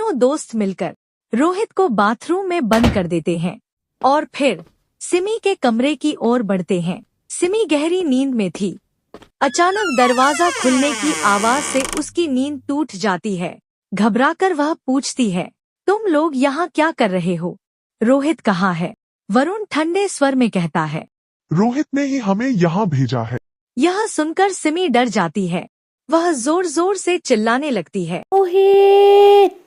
तीनों दोस्त मिलकर रोहित को बाथरूम में बंद कर देते हैं और फिर सिमी के कमरे की ओर बढ़ते हैं। सिमी गहरी नींद में थी। अचानक दरवाजा खुलने की आवाज से उसकी नींद टूट जाती है। घबराकर वह पूछती है, तुम लोग यहाँ क्या कर रहे हो? रोहित कहाँ है? वरुण ठंडे स्वर में कहता है, रोहित ने ही हमें यहाँ भेजा है। यह सुनकर सिमी डर जाती है। वह जोर जोर से चिल्लाने लगती है, रोहित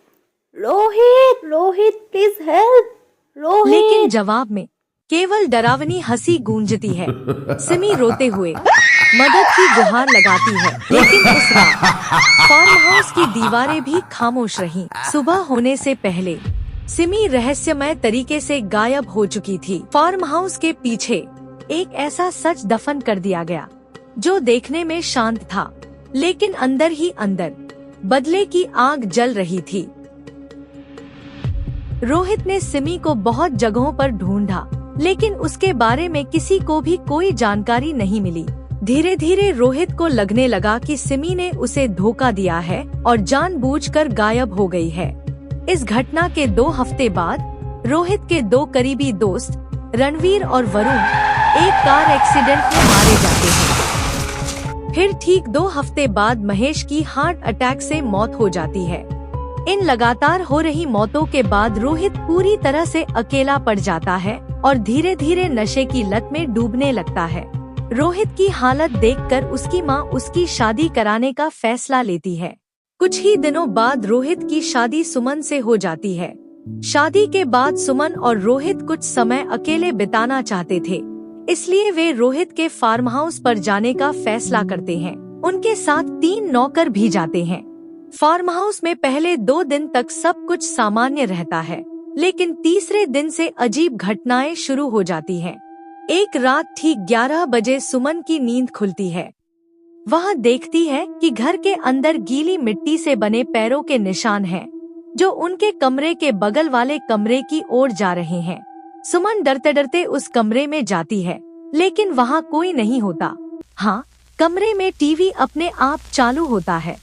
रोहित रोहित प्लीज हेल्प रोहित। लेकिन जवाब में केवल डरावनी हंसी गूंजती है। सिमी रोते हुए मदद की गुहार लगाती है, लेकिन उस रात फार्म हाउस की दीवारें भी खामोश रहीं। सुबह होने से पहले सिमी रहस्यमय तरीके से गायब हो चुकी थी। फार्म हाउस के पीछे एक ऐसा सच दफन कर दिया गया जो देखने में शांत था, लेकिन अंदर ही अंदर बदले की आग जल रही थी। रोहित ने सिमी को बहुत जगहों पर ढूंढा, लेकिन उसके बारे में किसी को भी कोई जानकारी नहीं मिली। धीरे धीरे रोहित को लगने लगा कि सिमी ने उसे धोखा दिया है और जानबूझकर गायब हो गई है। इस घटना के 2 हफ्ते बाद रोहित के 2 करीबी दोस्त रणवीर और वरुण एक कार एक्सीडेंट में मारे जाते हैं। फिर ठीक 2 हफ्ते बाद महेश की हार्ट अटैक से मौत हो जाती है। इन लगातार हो रही मौतों के बाद रोहित पूरी तरह से अकेला पड़ जाता है और धीरे धीरे नशे की लत में डूबने लगता है। रोहित की हालत देखकर उसकी माँ उसकी शादी कराने का फैसला लेती है। कुछ ही दिनों बाद रोहित की शादी सुमन से हो जाती है। शादी के बाद सुमन और रोहित कुछ समय अकेले बिताना चाहते थे, इसलिए वे रोहित के फार्म हाउस पर जाने का फैसला करते हैं। उनके साथ 3 नौकर भी जाते हैं। फार्म हाउस में पहले 2 दिन तक सब कुछ सामान्य रहता है, लेकिन तीसरे दिन से अजीब घटनाएं शुरू हो जाती हैं। एक रात ठीक 11 बजे सुमन की नींद खुलती है। वह देखती है कि घर के अंदर गीली मिट्टी से बने पैरों के निशान हैं, जो उनके कमरे के बगल वाले कमरे की ओर जा रहे हैं। सुमन डरते डरते उस कमरे में जाती है, लेकिन वहाँ कोई नहीं होता। हाँ, कमरे में टीवी अपने आप चालू होता है।